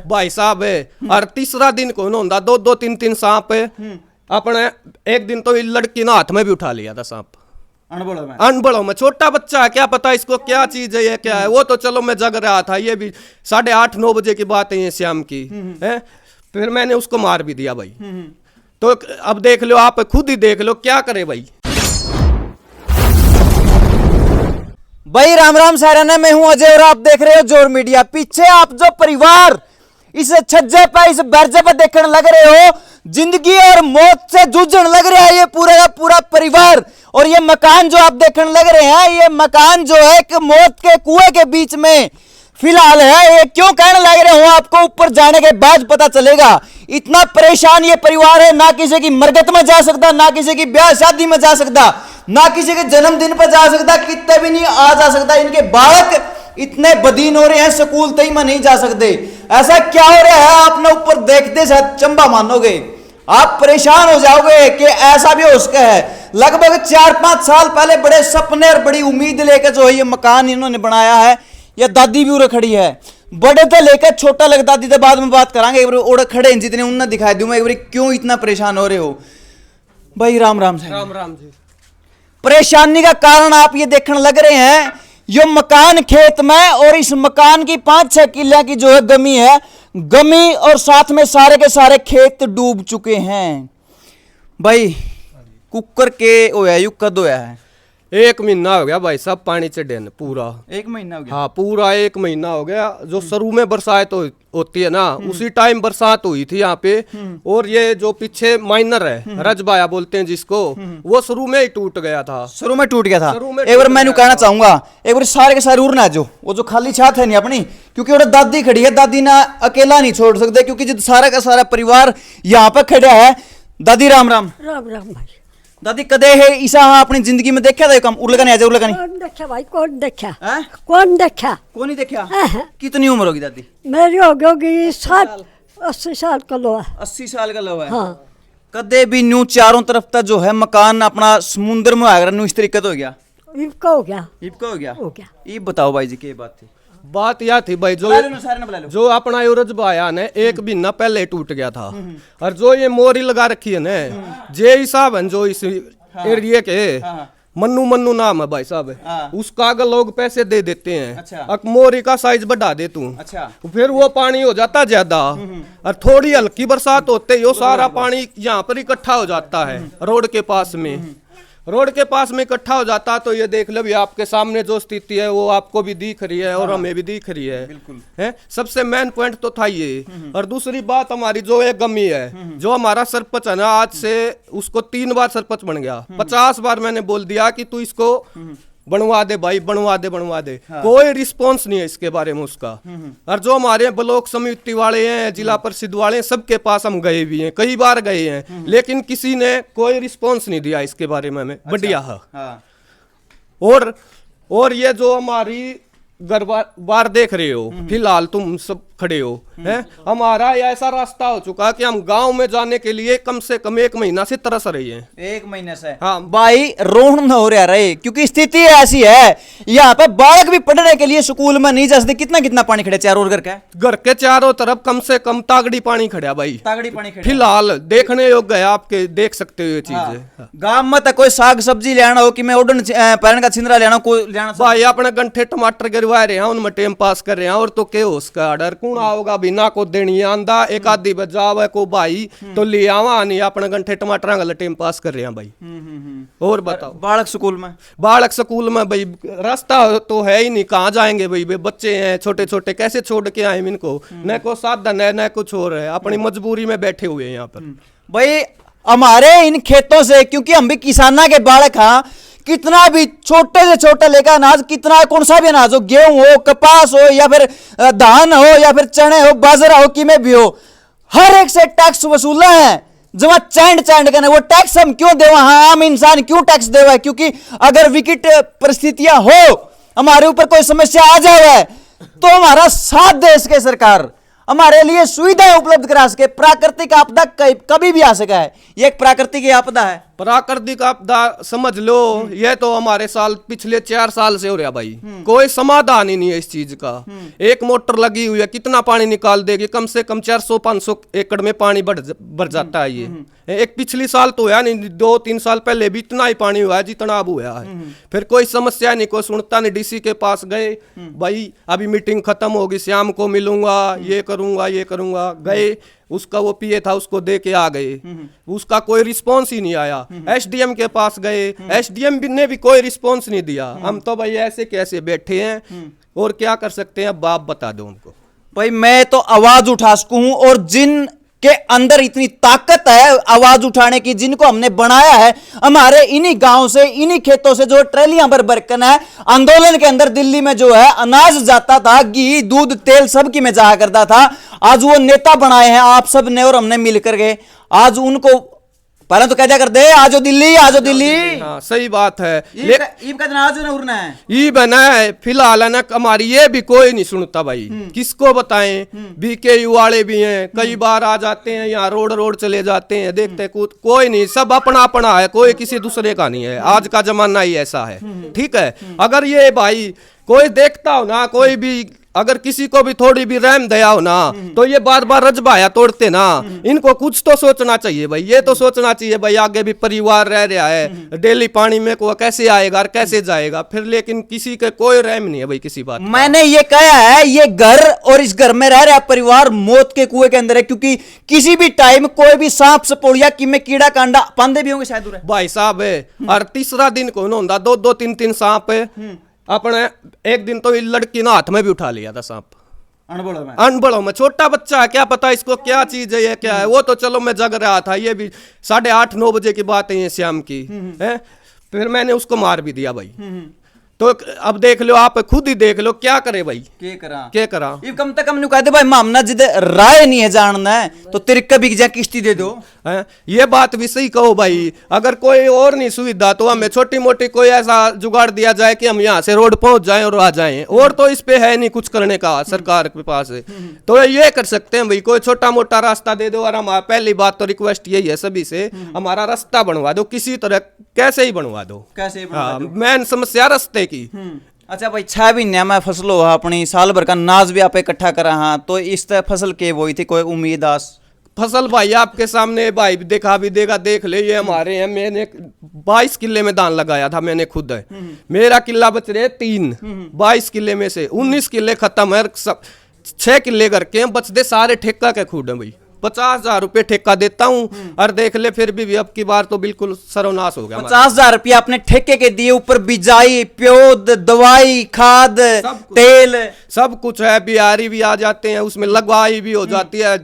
भाई साहब है और तीसरा दिन कौन होता, दो दो तीन तीन सांप अपने। एक दिन तो लड़की ना हाथ में भी उठा लिया था सांप, अनबड़ों में। छोटा बच्चा है, क्या पता इसको क्या चीज है, ये क्या है। वो तो चलो मैं जग रहा था, ये भी 8:30-9 बजे की बात है ये शाम की है। फिर मैंने उसको मार भी दिया भाई। तो अब देख लो, आप खुद ही देख लो क्या करे भाई। भाई राम राम साराना, मैं हूं अजय और आप देख रहे हो जोर मीडिया। पीछे आप जो परिवार इस छज्जे पे, इस बर्जे पे देखने लग रहे हो, जिंदगी और मौत से जूझने लग रहा है ये पूरा का पूरा परिवार। और ये मकान जो आप देखने लग रहे हैं, ये मकान जो है एक मौत के कुएं के बीच में फिलहाल है। ये क्यों कहने लग रहे हो आपको ऊपर जाने के बाद पता चलेगा। इतना परेशान ये परिवार है, ना किसी की मरगत में जा सकता, ना किसी की ब्याह शादी में जा सकता, ना किसी के जन्मदिन पर जा सकता, कितने भी नहीं आ जा सकता। इनके बालक इतने बदीन हो रहे हैं, स्कूल तक में नहीं जा सकते। ऐसा क्या हो रहा है, आपने ऊपर देखते शायद चंबा मानोगे, आप परेशान हो जाओगे कि ऐसा भी हो सकता है। लगभग 4-5 साल पहले बड़े सपने और बड़ी उम्मीद लेकर जो है ये मकान इन्होंने बनाया है। ये दादी भी उड़े खड़ी है, बड़े थे लेकर छोटा लग दादी से बाद में बात करांगे। एक बार उड़े खड़े हैं जितने उन्हें दिखाई दूंगा। एक बार क्यों इतना परेशान हो रहे हो भाई। राम राम से राम राम जी। परेशानी का कारण आप ये देखने लग रहे हैं, ये मकान खेत में, और इस मकान की 5-6 किले की जो है गमी और साथ में सारे के सारे खेत डूब चुके हैं भाई। कुकर के होया यू कद होया है? 1 महीना हो गया भाई साहब पानी चढ़े न पूरा। 1 महीना हो गया? हाँ पूरा 1 महीना हो गया। जो शुरू में बरसात होती है ना, उसी टाइम बरसात हुई थी यहाँ पे। और ये जो पीछे माइनर है, रजबाया बोलते हैं जिसको, वो शुरू में ही टूट गया था। शुरू में टूट गया था। एक बार मैं कहना चाहूंगा, एक बार सारे के सारे उड़ना जो वो जो खाली छात है नहीं अपनी, क्योंकि वो दादी खड़ी है, दादी ना अकेला नहीं छोड़ सकते, क्योंकि जो सारा का सारा परिवार यहाँ पे खड़ा है। दादी राम राम। राम राम भाई। दादी कदे है ईसा हाँ अपनी जिंदगी में देखा था कम उड़लगा नहीं, उड़लगा नहीं? कौन देखा भाई, कौन देखा? हैं? कौन देखा? कौन नहीं देखा? कितनी उम्र होगी दादी? मेरी होगी 80 साल का लो है। 80 साल का लो है। हाँ। कदे भी न्यू चारों तरफ तक जो है मकान अपना समुद्र में आकर न्यू इस तरीके हो गया? इनका हो गया। इबका हो गया? हो गया। ये बताओ भाई जी क्या बात थी? बात यह थी भाई, जो अपना ये रजबाया ने 1 महीना पहले टूट गया था। और जो ये मोरी लगा रखी है ना, जे हिसाब है जो इस एरिया के मन्नू नाम है भाई साहब, उसका अगर लोग पैसे दे देते हैं। अच्छा। मोरी का साइज बढ़ा दे तू। अच्छा। फिर वो पानी हो जाता ज्यादा, और थोड़ी हल्की बरसात होते ही वो सारा पानी यहाँ पर इकट्ठा हो जाता है रोड के पास में। रोड के पास में इकट्ठा हो जाता। तो ये देख लो भी आपके सामने जो स्थिति है वो आपको भी दिख रही है और हमें भी दिख रही है। बिल्कुल है। सबसे मेन पॉइंट तो था ये। और दूसरी बात हमारी जो एक गमी है, जो हमारा सरपंच है ना, आज से उसको 3 बार सरपंच बन गया। 50 बार मैंने बोल दिया कि तू इसको बनवा दे भाई, बनवा दे। हाँ। कोई रिस्पॉन्स नहीं है इसके बारे में उसका। और जो हमारे ब्लॉक समिति वाले हैं, जिला परिषद वाले हैं, सबके पास हम गए भी हैं, कई बार गए हैं, लेकिन किसी ने कोई रिस्पॉन्स नहीं दिया इसके बारे में हमें। बढ़िया है। हाँ। और ये जो हमारी घर बार देख रहे हो, फिलहाल तुम सब खड़े हो, हैं? हमारा ऐसा रास्ता हो चुका कि हम गांव में जाने के लिए कम से कम 1 महीना से तरस रही हैं। 1 महीने से? हाँ भाई रोहन न हो रहे, क्योंकि स्थिति ऐसी है यहाँ पे बालक भी पढ़ने के लिए स्कूल में नहीं जा सकते। कितना पानी खड़े चारों घर के चारों तरफ कम से कम तागड़ी पानी खड़ा भाई। तागड़ी पानी खड़े फिलहाल देखने योग्य है, आपके देख सकते हो ये चीजें। गांव में तो कोई साग सब्जी लेना हो कि मैं ओडन पैरन का छिंदरा लेना कोई लेना भाई, अपने गंठे टमाटर गिरवा रहे हैं, उनमें टाइम पास कर रहे हैं। और तो क्या उसका डर कौन आओगा बिना को देनी आंदा। एक आधी बजाव को भाई तो ले आवा नहीं, अपने गंठे टमाटर का टाइम पास कर रहे हैं भाई। और बताओ बालक स्कूल में भाई रास्ता तो है ही नहीं, कहाँ जाएंगे भाई? बच्चे हैं छोटे छोटे, कैसे छोड़ के आए इनको? न को साधन है न कुछ और है, अपनी मजबूरी में बैठे हुए हैं यहाँ पर भाई। हमारे इन खेतों से, क्योंकि हम भी किसाना के बालक हाँ, कितना भी छोटे से छोटा लेकर अनाज, कितना कौन सा भी अनाज हो, गेहूं हो, कपास हो, या फिर धान हो, या फिर चने हो, बाजरा हो, कि में भी हो, हर एक से टैक्स वसूलना है। जमा चैंड करना वो टैक्स हम क्यों देवा? हाँ, आम इंसान क्यों टैक्स देवा? क्योंकि अगर विकट परिस्थितियां हो, हमारे ऊपर कोई समस्या आ जाए, तो हमारा साथ दे सके सरकार, हमारे लिए सुविधाएं उपलब्ध करा सके। प्राकृतिक आपदा कभी भी आ सका है, ये एक प्राकृतिक आपदा है। प्राकृतिक आपदा समझ लो, ये तो हमारे साल पिछले 4 साल से हो रहा भाई। कोई समाधान ही नहीं है इस चीज का। एक मोटर लगी हुई है, कितना पानी निकाल देगी? कम से कम 400-500 एकड़ में पानी भर जाता है ये। एक पिछली साल तो हुआ नहीं, 2-3 साल पहले भी इतना ही पानी हुआ है जितना अब हुआ है। फिर कोई समस्या नहीं, कोई सुनता नहीं। डीसी के पास गए, भाई अभी मीटिंग खत्म होगी, शाम को मिलूंगा, ये करूंगा। गए, उसका वो पीए था, उसको दे के आ गए, उसका कोई रिस्पॉन्स ही नहीं आया। एसडीएम के पास गए, एसडीएम ने भी कोई रिस्पॉन्स नहीं दिया। हम तो भाई ऐसे कैसे बैठे हैं, और क्या कर सकते हैं? अब आप बता दो उनको। भाई मैं तो आवाज उठा सकूं हूं, और जिन के अंदर इतनी ताकत है आवाज उठाने की, जिनको हमने बनाया है हमारे इन्हीं गांव से, इन्हीं खेतों से, जो ट्रेलियां भर बरकन है। आंदोलन के अंदर दिल्ली में जो है अनाज जाता था, घी दूध तेल सबकी में जाया करता था। आज वो नेता बनाए हैं आप सब ने और हमने मिलकर के। आज उनको पहले तो क्या करते, आजो दिल्ली, आजो दिल्ली। हाँ सही बात है। ई बना है फिलहाल है ना, हमारी ये भी कोई नहीं सुनता भाई। किसको बताएं? बीकेयू वाले भी हैं, कई बार आ जाते हैं यहाँ, रोड चले जाते हैं, देखते कोई नहीं, सब अपना अपना है, कोई किसी दूसरे का नहीं है। आज का जमाना ही ऐसा है, ठीक है। अगर ये भाई कोई देखता हो ना, कोई भी अगर किसी को भी थोड़ी भी रहम दया हो ना, तो ये बार बार रजबाया तोड़ते ना। इनको कुछ तो सोचना चाहिए भाई, ये तो सोचना चाहिए भाई, आगे भी परिवार रह रहा है, डेली पानी में को कैसे आएगा और कैसे जाएगा फिर। लेकिन किसी के कोई रहम नहीं है भाई किसी बात। मैंने ये कहा है, ये घर और इस घर में रह रहा परिवार मौत के कुएं के अंदर है, क्योंकि किसी भी टाइम कोई भी सांप सपोड़िया कि में कीड़ा कांडा पांदे भी होंगे शायद भाई साहब है। और तीसरा दिन को होता 2-2, 3-3 सांप है। अपने एक दिन तो लड़की ने हाथ में भी उठा लिया था सांप, अनबड़ों में। छोटा बच्चा है, क्या पता इसको क्या चीज है, ये क्या है। वो तो चलो मैं जग रहा था, ये भी 8:30-9 बजे की बात है ये शाम की है। फिर मैंने उसको मार भी दिया भाई। तो अब देख लो, आप खुद ही देख लो क्या करे भाई, क्या करा। ये कम तक हमने कहते भाई मामना जिद राय नहीं है जानना है तो तेरे कभी जा किश्ती दे दो है? ये बात भी सही कहो भाई। अगर कोई और नहीं सुविधा तो हमें छोटी मोटी कोई ऐसा जुगाड़ दिया जाए कि हम यहाँ से रोड पहुंच जाएं और आ जाएं। और तो इस पे है नहीं कुछ करने का सरकार के पास है, तो ये कर सकते हैं भाई, कोई छोटा मोटा रास्ता दे दो। और हमारा पहली बात तो रिक्वेस्ट यही है सभी से, हमारा रास्ता बनवा दो किसी तरह, कैसे ही बनवा दो। मेन समस्या रास्ते की। अच्छा भाई 6 महीने में फसल हो अपनी, साल भर का अनाज भी आप इकट्ठा करा, हाँ तो इस तरह फसल के वो थी कोई उम्मीद आस? फसल भाई आपके सामने भाई देखा भी देगा, देख ले ये हमारे हैं। मैंने 22 किले में धान लगाया था मैंने खुद है। मेरा किला बच रहे 3, 22 किले में से 19 किले खत्म है, 6 किले करके हैं, बचते सारे ठेका के खूड है भाई। 50,000 रुपये ठेका देता हूँ और देख ले फिर भी अब की बार तो बिल्कुल सर्वनाश हो गया। 50,000 रुपया आपने ठेके के दिए, ऊपर बिजाई प्योद दवाई खाद तेल सब कुछ है। बिहारी भी आ जाते हैं, उसमें लगवाई भी हो जाती है।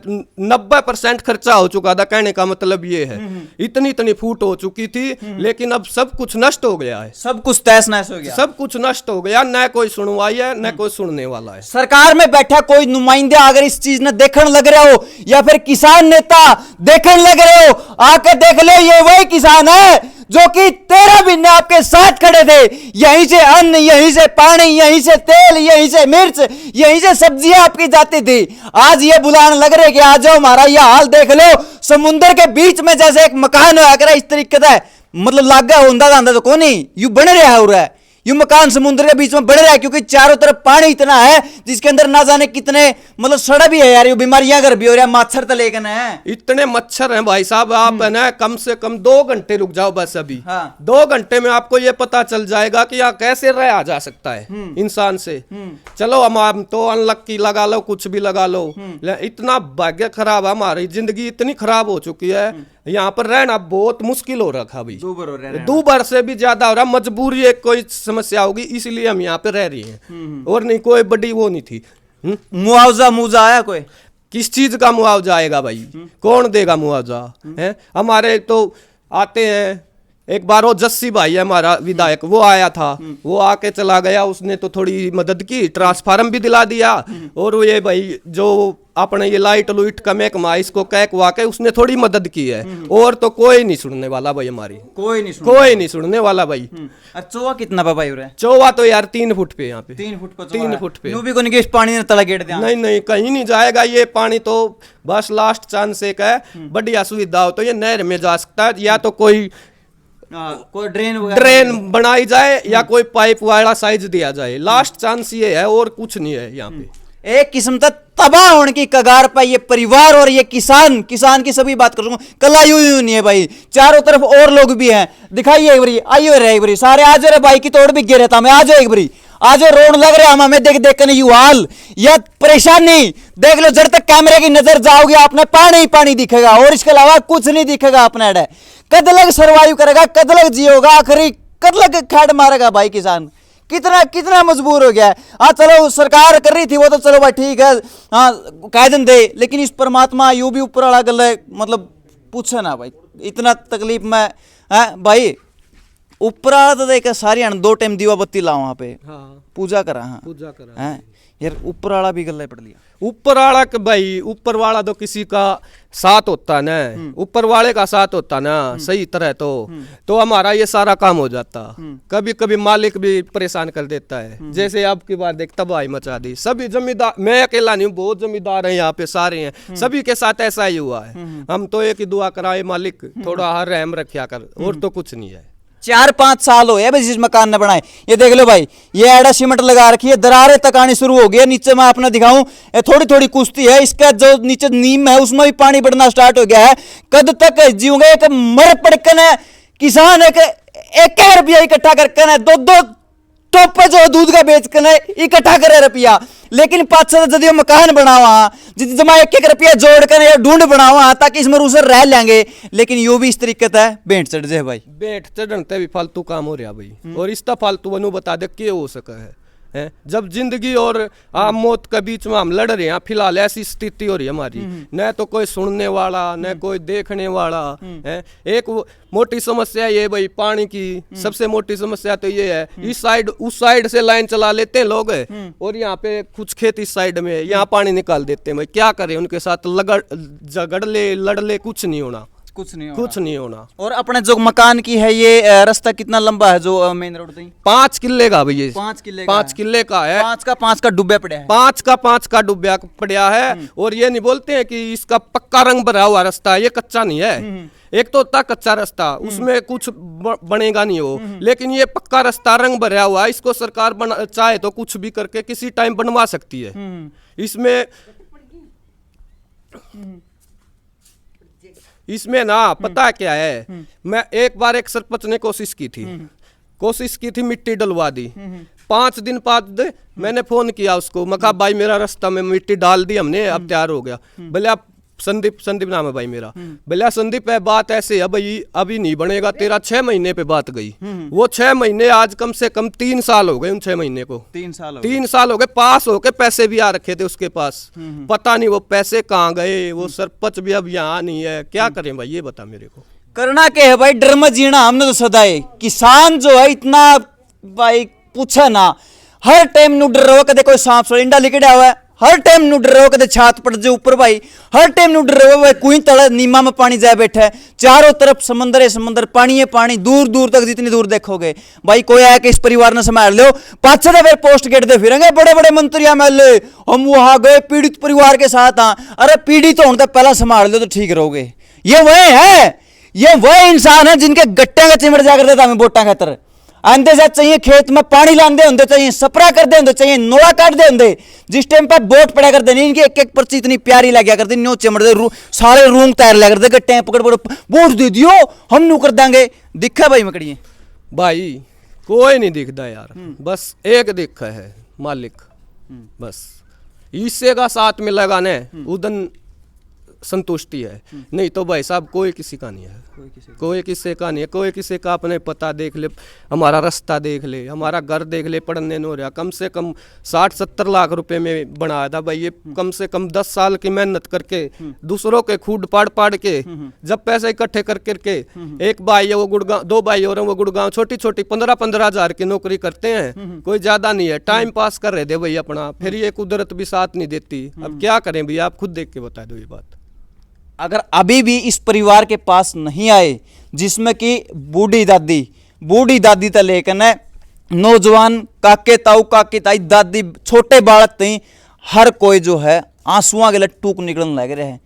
90% खर्चा हो चुका था, कहने का मतलब ये है। इतनी फूट हो चुकी थी, लेकिन अब सब कुछ नष्ट हो गया है, सब कुछ तहस नहस हो गया, सब कुछ नष्ट हो गया। न कोई सुनवाई है न कोई सुनने वाला है। सरकार में बैठा कोई नुमाइंदा अगर इस चीज ने देखने लग रहे हो, या फिर किसान नेता देखने लग रहे हो, आकर देख लो, ये वही किसान है जो कि 13 महीने आपके साथ खड़े थे। यहीं से अन्न, यहीं से पानी, यहीं से तेल, यहीं से मिर्च, यहीं से सब्जियां आपकी जाती थी। आज ये बुलाने लग रहे कि आ जाओ, हमारा यह हाल देख लो। समुद्र के बीच में जैसे एक मकान होया करे इस तरीके का, मतलब लागा होंदा तो कौन नहीं यू बन रहा है। यू मकान समुद्र के बीच में बढ़ रहा है, क्योंकि चारों तरफ पानी इतना है जिसके अंदर ना जाने कितने मतलब सड़ा भी है यार, ये बीमारियां घर भी हो रहा है, मच्छर तो लेकिन है, इतने मच्छर हैं भाई साहब। आप है ना कम से कम 2 घंटे रुक जाओ बस अभी। हाँ। 2 घंटे में आपको ये पता चल जाएगा कि यहाँ कैसे रहा जा सकता है इंसान से। चलो हम तो अनलक्की लगा लो, कुछ भी लगा लो, इतना भाग्य खराब है, हमारी जिंदगी इतनी खराब हो चुकी है, यहाँ पर रहना बहुत मुश्किल हो रखा अभी। 2 बार से भी ज्यादा हो रहा। मजबूरी एक कोई समस्या होगी इसलिए हम यहाँ पे रह रही हैं, और नहीं कोई बड़ी वो नहीं थी। मुआवजा आया कोई? किस चीज का मुआवजा आएगा भाई? कौन देगा मुआवजा? है हमारे तो आते हैं। एक बार वो जस्सी भाई है हमारा विधायक, वो आया था, वो आके चला गया, उसने तो थोड़ी मदद की, ट्रांसफार्म भी दिला दिया। और ये भाई जो अपने ये लाइट लुइट का महकमा इसको कहवा के उसने थोड़ी मदद की है। और तो कोई नहीं सुनने वाला भाई, हमारी कोई नहीं सुनने वाला भाई। चौवा कितना पापा हो रहा है? चौवा तो यार 3 फुट पे, यहाँ पे 3 फुट को 3 फुट पे भी को निकेश पानी ने तला गेट दिया। नहीं कहीं नहीं जाएगा ये पानी, तो बस लास्ट चांस एक है, बढ़िया सुविधा हो तो ये नहर में जा सकता है, या तो कोई कोई ड्रेन वगैरह ड्रेन बनाई जाए या कोई पाइप वाला साइज दिया जाए, लास्ट चांस ये है और कुछ नहीं है यहाँ पे। एक किस्म तक तबाह होने की कगार पर ये परिवार और ये किसान की सभी बात करूंगा, कला यूं नहीं है भाई, चारों तरफ और लोग भी हैं। दिखाइए एक बारी, आइए रे एक बारी, सारे आ जाओ रे भाई की तोड़ भी गिर रहता मैं, आ जाओ एक बारी, आ जाओ, रोड लग रहे हम हमें देख देख कर यू हाल या परेशानी देख लो, जब तक कैमरे की नजर जाओगे आपने पानी ही पानी दिखेगा और इसके अलावा कुछ नहीं दिखेगा अपने अड़े। कद लग सर्वाइव करेगा, कद लग जियोगा, आखिरी कद लग खैड मारेगा भाई किसान, कितना कितना मजबूर हो गया है। हाँ चलो सरकार कर रही थी वो तो चलो भाई ठीक है, हाँ कायदन दे, लेकिन इस परमात्मा यू भी ऊपर वाला गल है, मतलब पूछे ना भाई, इतना तकलीफ में है भाई। ऊपर वाला तो देख सारी 2 टाइम दीवा बत्ती लाओ वहाँ पे, हाँ पूजा करा, हाँ पूजा करा है यार, ऊपर वाला भी गल्ला पड़ लिया। ऊपर वाला के भाई, ऊपर वाला तो किसी का साथ होता ना, ऊपर वाले का साथ होता ना सही तरह तो हमारा ये सारा काम हो जाता। कभी कभी मालिक भी परेशान कर देता है, जैसे अब की बार देख तबाही मचा दी, सभी जमींदार, मैं अकेला नहीं हूँ, बहुत जमींदार हैं यहाँ पे, सारे हैं, सभी के साथ ऐसा ही हुआ है। हम तो एक ही दुआ कराए, मालिक थोड़ा हर रहम रखा कर, और तो कुछ नहीं है। 4-5 साल हो गए जिस मकान ने बनाए, ये देख लो भाई, ये एडा सीमेंट लगा रखी है, दरारें तक आनी शुरू हो गई है। नीचे मैं अपना दिखाऊं, थोड़ी थोड़ी कुश्ती है, इसका जो नीचे नीम है उसमें भी पानी बढ़ना स्टार्ट हो गया है। कद तक जीवोगे, एक मर पड़कन है किसान, एक रुपया इकट्ठा करके 2-2 टोपे जो दूध का बेच कर इकट्ठा करे रुपया, लेकिन 5 जब मकान बनावा जमा 1-1 रुपया जोड़ कर या ढूंढ बनावा ताकि इसमें रूसर रह लेंगे, लेकिन यो भी इस तरीके है भेंट चढ़ जाए भाई, भेंट चढ़ते भी फालतू काम हो रहा भाई। और इसका फालतू बनु बता दे क्या हो सका है, जब जिंदगी और आम मौत के बीच में हम लड़ रहे हैं, फिलहाल ऐसी स्थिति हो रही है हमारी, न तो कोई सुनने वाला न कोई देखने वाला है। एक मोटी समस्या ये भाई पानी की, सबसे मोटी समस्या तो ये है, इस साइड उस साइड से लाइन चला लेते हैं लोग, और यहाँ पे कुछ खेत इस साइड में, यहाँ पानी निकाल देते हैं भाई, क्या करें उनके साथ झगड़ ले लड़ ले, कुछ नहीं होना, कुछ नहीं होना। और अपने जो मकान की है ये रास्ता कितना लंबा है जो मेन रोड से? 5 किले का भैया, 5 किले 5 किले का है, 5 का डूबा पड़ा है, 5 का डूबा पड़ा है। और ये नहीं बोलते हैं कि इसका पक्का रंग भरा हुआ रास्ता है, ये कच्चा नहीं है। एक तो होता कच्चा रास्ता, उसमें कुछ बनेगा नहीं हो, लेकिन ये पक्का रास्ता रंग भरा हुआ है, इसको सरकार चाहे तो कुछ भी करके किसी टाइम बनवा सकती है। इसमें ना पता क्या है, मैं एक बार एक सरपंच ने कोशिश की थी मिट्टी डलवा दी। 5 दिन बाद मैंने फोन किया उसको, मैं कहा भाई मेरा रास्ता में मिट्टी डाल दी हमने, अब तैयार हो गया। बोले आप संदीप नाम है भाई मेरा, बोला संदीप है बात ऐसे है भाई, अभी नहीं बनेगा तेरा, 6 महीने पे बात गई। वो 6 महीने आज कम से कम 3 साल हो गए उन 6 महीने को, 3 साल हो गए, पास होके पैसे भी आ रखे थे उसके पास, पता नहीं वो पैसे कहाँ गए, वो सरपंच भी अब यहाँ नहीं है, क्या करें भाई ये बता मेरे को। करना क्या है भाई, डर मत जीना, हमने तो सदाए किसान जो है इतना भाई पूछा ना, हर टाइम नु डर रहो, कदे कोई सांप सो इंडा लिकड़ा हुआ है, हर टाइम नु डर रहो, कदे छात पड़ जाए ऊपर भाई, हर टाइम नु डर रहो भाई, कोई तड़ा नीमा में पानी जाए बैठा है, चारों तरफ समंदर है समंदर, पानी है पानी, दूर दूर तक जितनी दूर देखोगे भाई। कोई आया कि इस परिवार ने संभाल लो, 5 फिर पोस्ट गेट दे फिरेंगे बड़े बड़े मंत्री एमएलए, हम वहां गए पीड़ित परिवार के साथ। हाँ अरे पीड़ित होने तक पहला संभाल लो तो ठीक रहोगे। ये वह इंसान है जिनके गट्टे का चिमड़ जाकर देता हमें वोटा खातर, आंदे जा चाहिए खेत में पानी लांदे होंगे चाहिए, सपरा कर दे होंगे चाहिए, नोड़ा काट दे होंगे, जिस टाइम पर वोट पड़ा कर देनी, इनकी एक पर्ची इतनी प्यारी लग गया करती, न्यो चिमड़ दे सारे रूम तैयार लग करते, गट्टे पकड़ वोट दे दियो हम नू कर देंगे। दिखा भाई मकड़िए भाई कोई नहीं दिखता यार, बस एक दिखा है मालिक, बस इससे का साथ में लगाने उदन संतुष्टि है, नहीं तो भाई साहब कोई किसी का नहीं है, कोई किसी का नहीं है, कोई किसी का अपने पता देख ले, हमारा रास्ता देख ले, हमारा घर देख ले, पढ़ने नहीं हो रहा, कम से कम 60-70 लाख रुपए में बनाया था भाई, ये कम से कम 10 साल की मेहनत करके, दूसरों के खूड पाड़ के, जब पैसे इकट्ठे करके, एक भाई है वो गुड़गांव, 2 भाई और वो गुड़गांव, छोटी 15-15 हजार की नौकरी करते हैं, कोई ज्यादा नहीं है, टाइम पास कर रहे थे भाई अपना, फिर ये कुदरत भी साथ नहीं देती, अब क्या करें भैया आप खुद देख के बता दो ये बात। अगर अभी भी इस परिवार के पास नहीं आए, जिसमें कि बूढ़ी दादी तक लेकर नौजवान काके ताऊ काकी ताई दादी छोटे बालक तई हर कोई जो है आंसुओं के लट्टूक निकलने लग रहे हैं,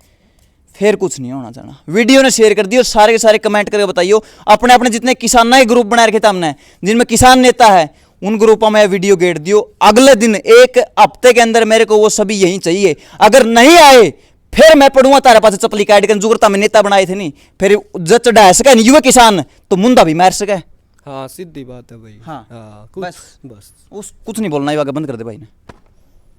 फिर कुछ नहीं होना चाहना। वीडियो ने शेयर कर दियो, सारे के सारे कमेंट करके बताइयो। अपने अपने जितने किसाना के ग्रुप बना रखे थे हमने, जिनमें किसान नेता है, उन ग्रुपों में वीडियो गेट दियो। अगले दिन एक हफ्ते के अंदर मेरे को वो सभी यही चाहिए। अगर नहीं आए फिर मैं पढ़ूंगा तारे पास चपली काट कर, जुगरता में नेता बनाए थे नहीं, फिर जब चढ़ा सके नहीं युवा किसान तो मुंदा भी मार सके। हाँ सीधी बात है भाई। हाँ, कुछ बस बस कुछ नहीं बोलना, ये आगे बंद कर दे भाई ने।